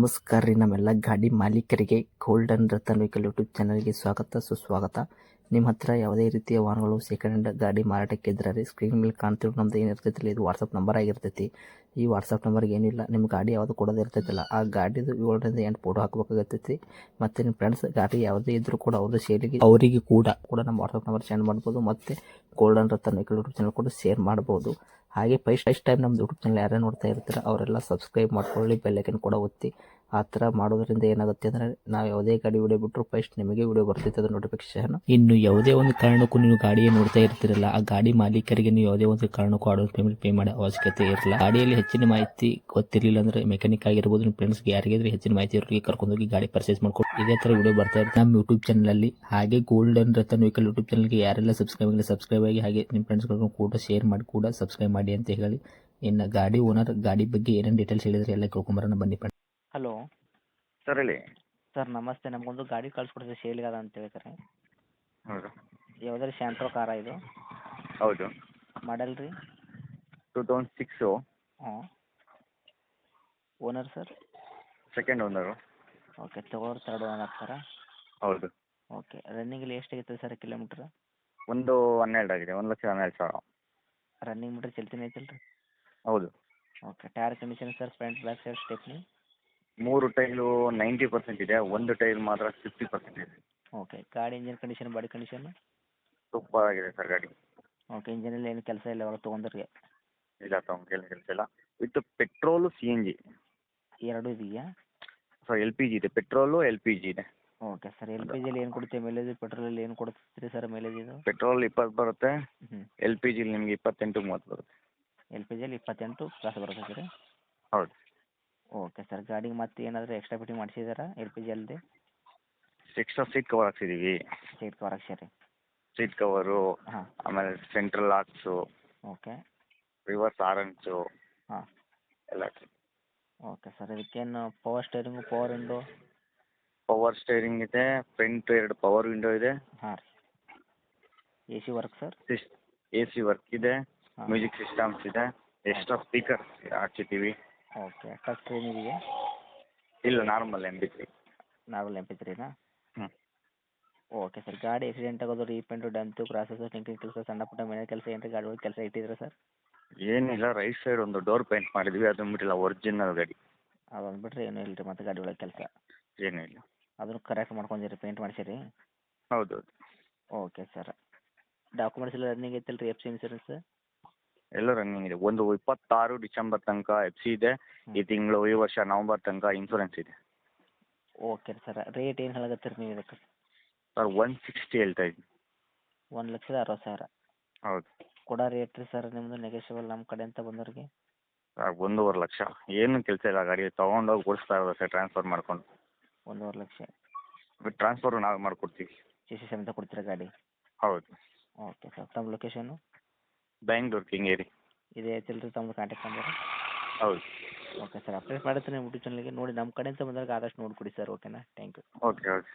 ನಮಸ್ಕಾರ ರೀ ನಮ್ಮೆಲ್ಲ ಗಾಡಿ ಮಾಲೀಕರಿಗೆ ಗೋಲ್ಡನ್ ರತನ್ ವೆಹಿಕಲ್ ಯೂಟ್ಯೂಬ್ ಚಾನಲ್ಗೆ ಸ್ವಾಗತ ಸುಸ್ವಾಗತ. ನಿಮ್ಮ ಹತ್ರ ಯಾವುದೇ ರೀತಿಯ ವಾಹನಗಳು ಸೆಕೆಂಡ್ ಹ್ಯಾಂಡ್ ಗಾಡಿ ಮಾರಾಟಕ್ಕೆ ಇದ್ರೆ ರೀ ಸ್ಕ್ರೀನ್ ಮೇಲೆ ಕಾಣ್ತಿರೋ ನಮ್ದು ಏನಿರ್ತೈತಿಲ್ಲ ಇದು ವಾಟ್ಸಪ್ ನಂಬರ್ ಆಗಿರ್ತೈತಿ. ಈ ವಾಟ್ಸಪ್ ನಂಬರ್ಗೆ ಏನಿಲ್ಲ ನಿಮ್ಮ ಗಾಡಿ ಯಾವುದು ಕೊಡೋದು ಇರ್ತೈತಿಲ್ಲ ಆ ಗಾಡಿದು 7ರಿಂದ 8 ಫೋಟೋ ಹಾಕಬೇಕಾಗತ್ತೈತಿ. ಮತ್ತು ನಿಮ್ಮ ಫ್ರೆಂಡ್ಸ್ ಗಾಡಿ ಯಾವುದೇ ಇದ್ರೂ ಕೂಡ ಅವ್ರದ್ದು ಸೇಲಿಗೆ ಅವರಿಗೆ ಕೂಡ ನಮ್ಮ ವಾಟ್ಸಪ್ ನಂಬರ್ ಸೆಂಡ್ ಮಾಡ್ಬೋದು. ಮತ್ತು golden Ratan vehicle YouTube channel ಕೂಡ ಶೇರ್ ಮಾಡ್ಬೋದು. ಹಾಗೆ ಫಸ್ಟ್ ಟೈಮ್ ನಮ್ಮ ಯೂಟ್ಯೂಬ್ ಚಾನಲ್ ಯಾರೇ ನೋಡ್ತಾ ಇರ್ತಾರೆ ಅವರೆಲ್ಲ ಸಬ್ಸ್ಕ್ರೈಬ್ ಮಾಡ್ಕೊಳ್ಳಿ, ಬೆಲ್ ಐಕನ್ ಕೂಡ ಒತ್ತಿ. ಆ ಥರ ಮಾಡೋದ್ರಿಂದ ಏನಾಗುತ್ತೆ ಅಂದರೆ ನಾವು ಯಾವುದೇ ಗಾಡಿ ವಿಡಿಯೋ ಬಿಟ್ಟರು ಫಸ್ಟ್ ನಿಮಗೆ ವಿಡಿಯೋ ಬರ್ತೈತೆ ಅದು ನೋಟಿಫಿಕೇಶನ್. ಇನ್ನು ಯಾವುದೇ ಒಂದು ಕಾರಣಕ್ಕೂ ನೀವು ಗಾಡಿயை ನೋಡ್ತಾ ಇರ್ತಿರಲ್ಲ ಆ ಗಾಡಿ ಮಾಲೀಕರಿಗೆ ನೀವು ಯಾವುದೇ ಒಂದು ಕಾರಣಕ್ಕೂ ಅಡ್ವಾನ್ಸ್ ಪೇಮೆಂಟ್ ಪೇ ಮಾಡೋ ಅವಶ್ಯಕತೆ ಇರಲ್ಲ. ಗಾಡಿಯಲ್ಲಿ ಹೆಚ್ಚಿನ ಮಾಹಿತಿ ಗೊತ್ತಿರಲಿಲ್ಲ ಅಂದರೆ ಮೆಕ್ಯಾನಿಕ್ ಆಗಿರ್ಬೋದು, ನಿಮ್ಮ ಫ್ರೆಂಡ್ಸ್ಗೆ ಯಾರಿಗಾದ್ರೆ ಹೆಚ್ಚಿನ ಮಾಹಿತಿ ಇರೋರಿಗೆ ಕರ್ಕೊಂಡೋಗಿ ಗಾಡಿ ಪರ್ಚೇಸ್ ಮಾಡ್ಕೊಂಡು ಇದೇ ಥರ ವಿಡಿಯೋ ಬರ್ತಾ ಇರುತ್ತೆ ನಮ್ಮ ಯೂಟ್ಯೂಬ್ ಚಾನಲಲ್ಲಿ. ಹಾಗೆ ಗೋಲ್ಡನ್ ರತನ್ ವೆಹಿಕಲ್ ಯೂಟ್ಯೂಬ್ ಚಾನಲ್ಗೆ ಯಾರೆಲ್ಲ ಸಬ್ಸ್ಕ್ರೈಬ್ ಆಗಿ ಹಾಗೆ ನಿಮ್ಮ ಫ್ರೆಂಡ್ಸ್ಗಳನ್ನು ಕೂಡ ಶೇರ್ ಮಾಡಿ ಕೂಡ ಸಬ್ಸ್ಕ್ರೈಬ್ ಮಾಡಿ ಅಂತ ಹೇಳಿ. ಇನ್ನು ಗಾಡಿ ಓನರ್ ಗಾಡಿ ಬಗ್ಗೆ ಏನೇನು ಡೀಟೇಲ್ಸ್ ಹೇಳಿದ್ರೆ ಎಲ್ಲ ಕೇಳ್ಕೊಂಬರೋಣ ಬನ್ನಿ. ಹಲೋ ಸರ್ ಹೇಳಿ. ಸರ್ ನಮಸ್ತೆ. ನಮಗೊಂದು ಗಾಡಿ ಕಳ್ಸಿಕೊಡ್ತೀವಿ ಸೇಲ್ಗೆ ಅದ ಅಂತ ಹೇಳ್ತಾರೆ. ಹೌದು ಯಾವುದಾದ್ರು ಸ್ಯಾಂಟ್ರೋ ಕಾರ ಇದು? ಹೌದು. ಮಾಡಲ್ ರೀ? 2006. ಹಾಂ. Owner sir? Second owner. Okay, ತಗೊಳ್ಳೋರು ಥರ್ಡ್ ಓನರ್ ಆಗ್ತಾರಾ? ಹೌದು. ಓಕೆ, ರನ್ನಿಂಗಲ್ಲಿ ಎಷ್ಟಾಗಿತ್ತು ಸರ್ ಕಿಲೋಮೀಟ್ರ್? 1,12,000 ಆಗಿದೆ. 1,12,000. ರನ್ನಿಂಗ್ ಮೀಟ್ರ್ ಚಲ್ತಿನೇ ಐತಲ್ಲ ರೀ? ಹೌದು. Okay, tyre condition sir front back side stepney? 3 tyre 90% ಇದೆ, ಒಂದು ಟೈರ್ ಮಾತ್ರ 50% ಇದೆ. ಓಕೆ, ಗಾಡಿ engine condition body condition? Super ಆಗಿದೆ ಸರ್ ಗಾಡಿ. ಓಕೆ, ಇಂಜಿನಲ್ಲಿ ಏನು ಕೆಲಸ ಇಲ್ಲ ಅವಾಗ ತೊಗೊಂಡ್ರಿಗೆ? ಇಲ್ಲ ತೊಗೊಂಡು ಕೆಲಸ ಇಲ್ಲ. ವಿತ್ ಪೆಟ್ರೋಲು CNG ಎರಡೂ ಇದೆಯಾ? ಸರ್ LPG ಇದೆ, ಪೆಟ್ರೋಲು LPG ಇದೆ. ಓಕೆ ಸರ್, LPGಲಿ ಏನು ಕೊಡುತ್ತೆ ಮೈಲೇಜ್, ಪೆಟ್ರೋಲಲ್ಲಿ ಏನು ಕೊಡುತ್ತೆ ಸರ್ ಮೈಲೇಜ್ ಇದು? ಪೆಟ್ರೋಲ್ 20 ಬರುತ್ತೆ, ಹ್ಞೂ. LPGಲಿ ನಿಮಗೆ 28-30 ಬರುತ್ತೆ. LPGಲಿ 28 ಪ್ಲಸ್ ಬರುತ್ತೆ ಸರ್? ಹೌದು. ಓಕೆ ಸರ್, ಗಾಡಿಗೆ ಮತ್ತೆ ಏನಾದರೂ ಎಕ್ಸ್ಟ್ರಾ ಫಿಟ್ಟಿಂಗ್ ಮಾಡಿಸಿದಾರಾ LPG ಅಲ್ಲದೆ? ಎಕ್ಸ್ಟ್ರಾ ಸೀಟ್ ಕವರ್ ಹಾಕ್ಸಿದ್ದೀವಿ. ಸೀಟ್ ಕವರ್ ಹಾಕ್ಸಿರಿ? ಸೀಟ್ ಕವರು, ಹಾಂ. ಆಮೇಲೆ ಸೆಂಟ್ರಲ್ ಲಾಕ್ಸು, ಓಕೆ. ರಿವರ್ಸ್ ಆರೆಂಜು ಹಾಂ. ಎಲ್ಲ. ಓಕೆ ಸರ್, ಇದಕ್ಕೇನು power steering, power window? Power steering ಇದೆ, ಫ್ರಂಟ್ 2 ಪವರ್ ವಿಂಡೋ ಇದೆ. ಹಾಂ ರೀ. AC work sir? AC work ಇದೆ, ಹಾಂ. ಮ್ಯೂಸಿಕ್ ಸಿಸ್ಟಮ್ಸ್ ಇದೆ, ಎಕ್ಸ್ಟ್ರಾ ಸ್ಪೀಕರ್ ಹಾಕ್ಸಿದ್ದೀವಿ. ಓಕೆ, ಟಚ್ ಸ್ಕ್ರೀನ್ ಇದೆಯಾ? ಇಲ್ಲ, ನಾರ್ಮಲ್ MP3. ನಾರ್ಮಲ್ MP3ನಾ? ಹ್ಞೂ. ಓಕೆ ಸರ್, ಗಾಡಿ ಆಕ್ಸಿಡೆಂಟ್ ಆಗೋದು, ರೀಪೇಂಟು, ಡಂತು, ಕ್ರಾಸಸ್ಸು, ಟಿಂಕಿಂಗ್ ಕೆಲಸ, ಸಣ್ಣ ಪುಟ್ಟ ಮನೆ ಕೆಲಸ ಏನು ರೀ ಗಾಡಿ ಒಳಗೆ ಕೆಲಸ ಇಟ್ಟಿದ್ದೀರಾ ಸರ್? ಏನಿಲ್ಲ, ರೈಟ್ ಸೈಡ್ ಒಂದು ಡೋರ್ ಪೇಂಟ್ ಮಾಡಿದ್ವಿ, ಅದನ್ನ ಬಿಟ್ಟಿಲ್ಲ, ಒರಿಜಿನಲ್ ಗಾಡಿ. ಅದೊಂದು ಬಿಟ್ಟರೆ ಏನೂ ಇಲ್ಲ ರೀ ಮತ್ತೆ ಗಾಡಿ ಒಳಗೆ ಕೆಲಸ? ಏನೂ ಇಲ್ಲ. ಅದನ್ನು ಕರೆಕ್ಟ್ ಮಾಡ್ಕೊಂಡಿರಿ, ಪೇಂಟ್ ಮಾಡಿಸಿರಿ? ಹೌದು. ಓಕೆ ಸರ್, ಡಾಕ್ಯುಮೆಂಟ್ಸ್ ಎಲ್ಲ ರನ್ನಿಂಗ್ ಐತಲ್ಲ ರೀ? FC ಇನ್ಸೂರೆನ್ಸ್ ಎಲ್ಲ ರನ್ನಿಂಗ್ ಇದೆ. ಒಂದು 26 ಡಿಸೆಂಬರ್ ತನಕ FC ಇದೆ. ಈ ತಿಂಗಳು ಈ ವರ್ಷ ನವಂಬರ್ ತನಕ ಇನ್ಸೂರೆನ್ಸ್ ಇದೆ. ಓಕೆ ಸರ್, ರೇಟ್ ಏನು ಹೇಳಕತ್ತೀರಿ ನೀವು ಇದಕ್ಕೆ? ಸರ್ 160 ಹೇಳ್ತಾ ಇದ್ದೀನಿ. 1,60,000? ಹೌದು. ಕೊಡೋ ರೇಟ್ ರೀ ಸರ್ ನಿಮ್ಮದು ನೆಗೋಷಿಯಬಲ್ ನಮ್ಮ ಕಡೆಯಿಂದ ಬಂದವ್ರಿಗೆ? ಸರ್ 1.5 ಲಕ್ಷ. ಏನು ಕೆಲಸ ಇಲ್ಲ, ಗಾಡಿ ತೊಗೊಂಡೋಗಿ ಓಡಿಸ್ತಾ ಇರೋದು ಸರ್, ಟ್ರಾನ್ಸ್ಫರ್ ಮಾಡ್ಕೊಂಡು. 1.5 ಲಕ್ಷ? ಟ್ರಾನ್ಸ್ಫರು ನಾವು ಮಾಡಿಕೊಡ್ತೀವಿ. CC ಸಮೇತ ಕೊಡ್ತೀರಾ ಗಾಡಿ? ಹೌದು. ಓಕೆ ಸರ್, ತಮ್ಮ ಲೊಕೇಶನ್ನು? ಬೆಂಗಳೂರು ಕೆಂಗೇರಿ. ಇದೇ ಐತಿಲ್ಲ ರೀ ತಮ್ಮದು ಕಾಂಟ್ಯಾಕ್ಟ್ ನಂಬರ್? ಹೌದು. ಓಕೆ ಸರ್, ಅಪ್ಡೇಟ್ ಮಾಡುತ್ತೆ ನಿಮ್ಮ ಯೂಟ್ಯೂಬ್ ಚಾನಲ್ಗೆ ನೋಡಿ. ನಮ್ಮ ಕಡೆಯಿಂದ ಬಂದಾಗ ಆದಷ್ಟು ನೋಡಿಕೊಡಿ ಸರ್. ಓಕೆನಾ? Thank you. Okay okay.